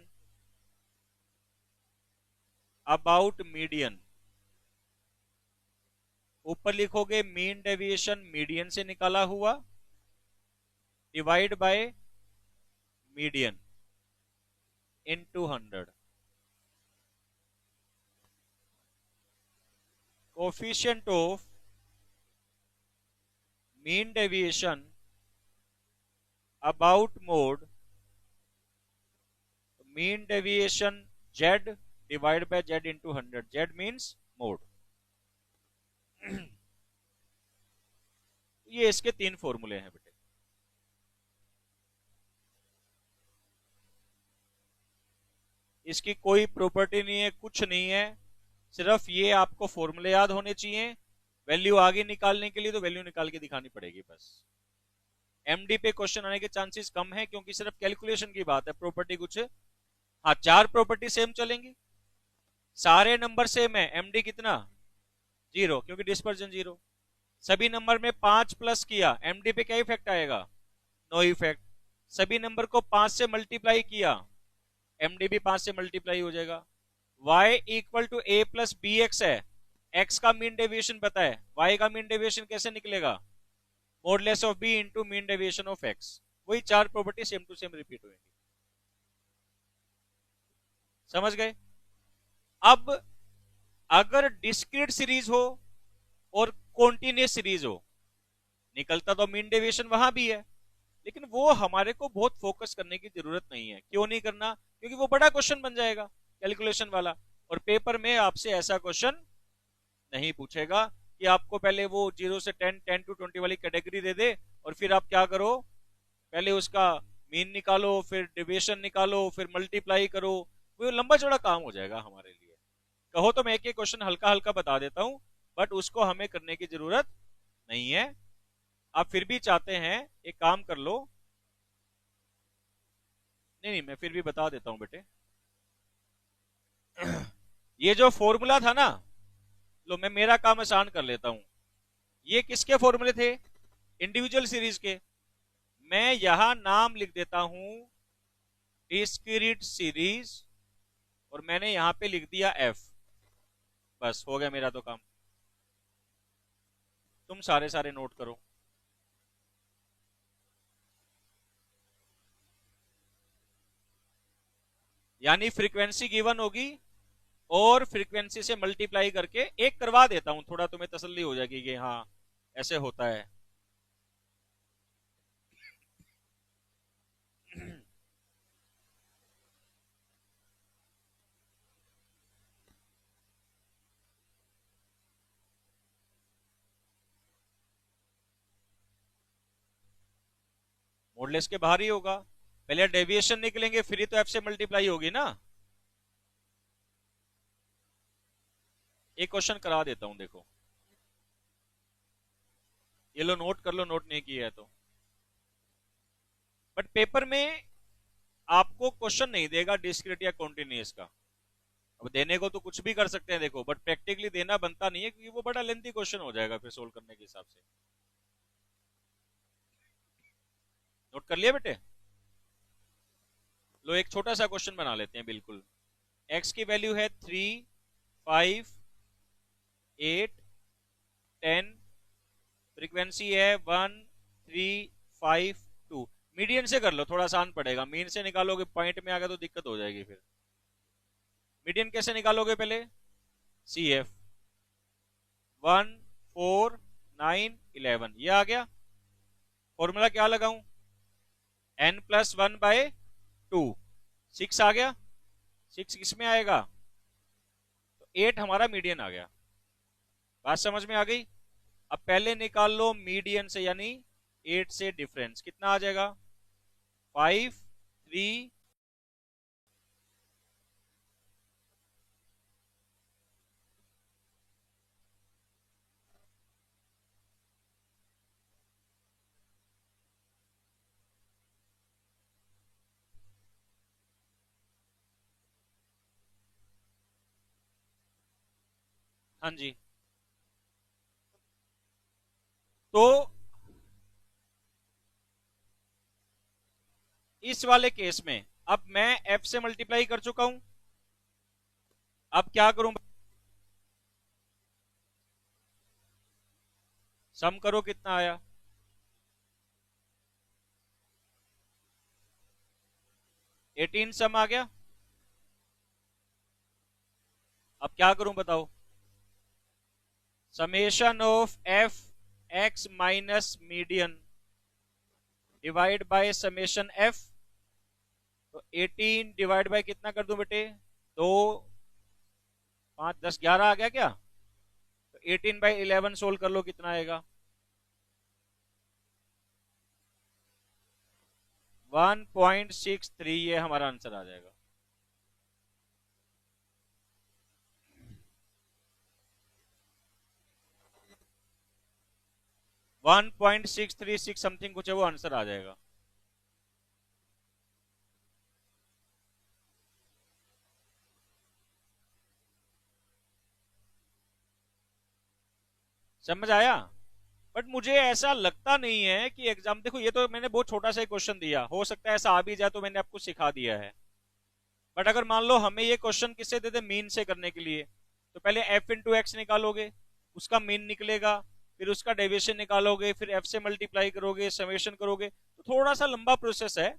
about median, ऊपर लिखोगे मीन डेविएशन मीडियन से निकाला हुआ divide by median into 100। Coefficient of mean deviation about mode, mean deviation z divide by z into 100। z means mode. ये इसके 3 फॉर्मूले हैं बेटे। इसकी कोई प्रॉपर्टी नहीं है, कुछ नहीं है, सिर्फ ये आपको फॉर्मूले याद होने चाहिए। वैल्यू आगे निकालने के लिए तो वैल्यू निकाल के दिखानी पड़ेगी बस। एमडी पे क्वेश्चन आने के चांसेस कम है क्योंकि सिर्फ कैलकुलेशन की बात है, प्रॉपर्टी कुछ। हाँ, 4 प्रॉपर्टी सेम चलेंगी, सारे नंबर सेम है। एमडी कितना 0 क्योंकि डिस्पर्जन 0। सभी नंबर में 5 प्लस किया, एमडी पे क्या इफेक्ट आएगा? No effect. सभी नंबर को 5 से मल्टीप्लाई किया, एमडी भी 5 से मल्टीप्लाई हो जाएगा। y equal to a plus B X है, x का मीन डेविएशन पता है, y का मीन डेविएशन कैसे निकलेगा? Modulus of b into mean deviation of x। वही 4 property same to same repeat होंगी। समझ गए? अब अगर डिस्क्रीट सीरीज हो और कॉन्टिन्यूस सीरीज हो, निकलता तो मीन डेविएशन वहां भी है, लेकिन वो हमारे को बहुत फोकस करने की जरूरत नहीं है। क्यों नहीं करना? क्योंकि वो बड़ा क्वेश्चन बन जाएगा कैलकुलेशन वाला, और पेपर में आपसे ऐसा क्वेश्चन नहीं पूछेगा कि आपको पहले वो 0 से 10, 10 to 20 वाली कैटेगरी दे दे और फिर आप क्या करो, पहले उसका मीन निकालो, फिर डिविएशन निकालो, फिर मल्टीप्लाई करो। वो लंबा चौड़ा काम हो जाएगा हमारे लिए। कहो तो मैं एक एक क्वेश्चन हल्का हल्का बता देता हूं, बट उसको हमें करने की जरूरत नहीं है। आप फिर भी चाहते हैं एक काम कर लो, नहीं मैं फिर भी बता देता हूं बेटे। ये जो फॉर्मूला था ना, लो मैं मेरा काम आसान कर लेता हूं। ये किसके फॉर्मूले थे? इंडिविजुअल सीरीज के। मैं यहां नाम लिख देता हूं डिस्क्रीट सीरीज, और मैंने यहां पे लिख दिया f। बस हो गया मेरा तो काम। तुम सारे नोट करो। यानी फ्रीक्वेंसी गिवन होगी और फ्रीक्वेंसी से मल्टीप्लाई करके एक करवा देता हूं, थोड़ा तुम्हें तसल्ली हो जाएगी कि हाँ ऐसे होता है। मॉडुलस के बाहर ही होगा, पहले डेविएशन निकलेंगे फिर ही तो एफ से मल्टीप्लाई होगी ना। एक क्वेश्चन करा देता हूं, देखो ये लो नोट कर लो, नोट नहीं किया है तो। बट पेपर में आपको क्वेश्चन नहीं देगा डिस्क्रीट या कॉन्टिन्यूअस का। अब देने को तो कुछ भी कर सकते हैं देखो, बट प्रैक्टिकली देना बनता नहीं है क्योंकि वो बड़ा लेंथी क्वेश्चन हो जाएगा फिर सोल्व करने के हिसाब से। नोट कर लिया बेटे? लो एक छोटा सा क्वेश्चन बना लेते हैं। बिल्कुल, x की वैल्यू है 3, 5, 8, 10, फ्रीक्वेंसी है 1, 3, 5, 2। मीडियन से कर लो, थोड़ा आसान पड़ेगा। मीन से निकालोगे पॉइंट में आ गया तो दिक्कत हो जाएगी फिर। मीडियन कैसे निकालोगे? पहले CF 1, 4, 9, 11 ये आ गया। फॉर्मूला क्या लगाऊं? n+1/2, 6 आ गया। 6 किस में आएगा? तो 8 हमारा मीडियन आ गया। बात समझ में आ गई? अब पहले निकाल लो मीडियन से, यानी 8 से डिफरेंस कितना आ जाएगा? 5 3। हाँ जी। तो इस वाले केस में अब मैं f से मल्टीप्लाई कर चुका हूं। अब क्या करूं? सम करो कितना आया? 18 सम आ गया। अब क्या करूं बताओ? Summation of F x minus median divide by summation F. तो 18 डिवाइड बाय कितना कर दूं बेटे? 2 5 10 11 आ गया क्या? तो 18 बाय 11 सोल्व कर लो, कितना आएगा? 1.63। ये हमारा आंसर आ जाएगा। वन 1.636 समथिंग कुछ है, वो आंसर आ जाएगा। समझ आया? बट मुझे ऐसा लगता नहीं है कि एग्जाम, देखो ये तो मैंने बहुत छोटा सा क्वेश्चन दिया, हो सकता है ऐसा आ भी जाए तो मैंने आपको सिखा दिया है। बट अगर मान लो हमें ये क्वेश्चन किससे देते, मीन से करने के लिए, तो पहले एफ इंटू एक्स निकालोगे, उसका मीन निकलेगा, फिर उसका डेविएशन निकालोगे, फिर एफ से मल्टीप्लाई करोगे, समेशन करोगे, तो थोड़ा सा लंबा प्रोसेस है।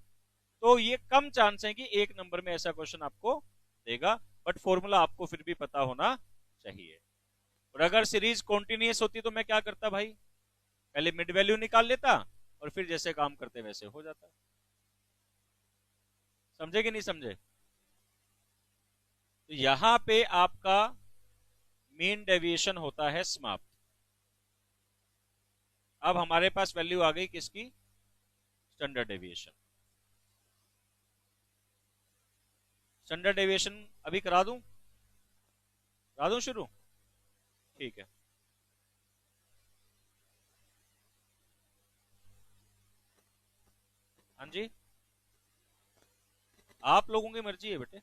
तो ये कम चांस है कि एक नंबर में ऐसा क्वेश्चन आपको देगा, बट फॉर्मूला आपको फिर भी पता होना चाहिए। और अगर सीरीज कॉन्टिन्यूस होती तो मैं क्या करता भाई, पहले मिड वैल्यू निकाल लेता और फिर जैसे काम करते वैसे हो जाता। समझे कि नहीं समझे? तो यहां पे आपका मीन डेविएशन होता है समाप्त। अब हमारे पास वैल्यू आ गई किसकी? Standard deviation. स्टैंडर्ड डेविएशन अभी करा दूं शुरू? ठीक है। हाँ जी, आप लोगों की मर्जी है बेटे,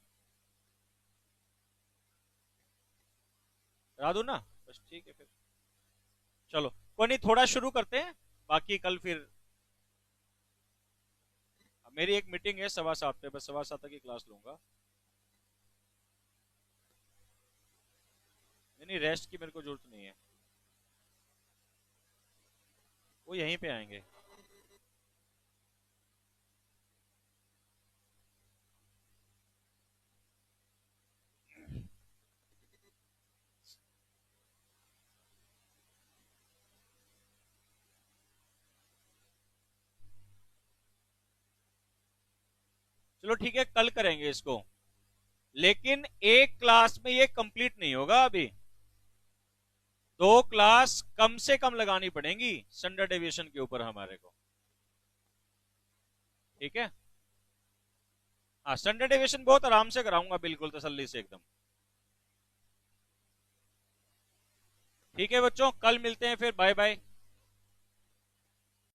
करा दूं ना? बस ठीक है फिर, चलो कोई नहीं, थोड़ा शुरू करते हैं, बाकी कल फिर। मेरी एक मीटिंग है 7:15 पे, बस 7:15 तक की क्लास लूंगा। नहीं रेस्ट की मेरे को जरूरत नहीं है, वो यहीं पे आएंगे। चलो ठीक है, कल करेंगे इसको, लेकिन एक क्लास में ये कंप्लीट नहीं होगा। अभी 2 क्लास कम से कम लगानी पड़ेंगी स्टैंडर्ड डेविएशन के ऊपर हमारे को, ठीक है? हाँ, स्टैंडर्ड डेविएशन बहुत आराम से कराऊंगा, बिल्कुल तसल्ली से एकदम। ठीक है बच्चों, कल मिलते हैं फिर, बाय बाय।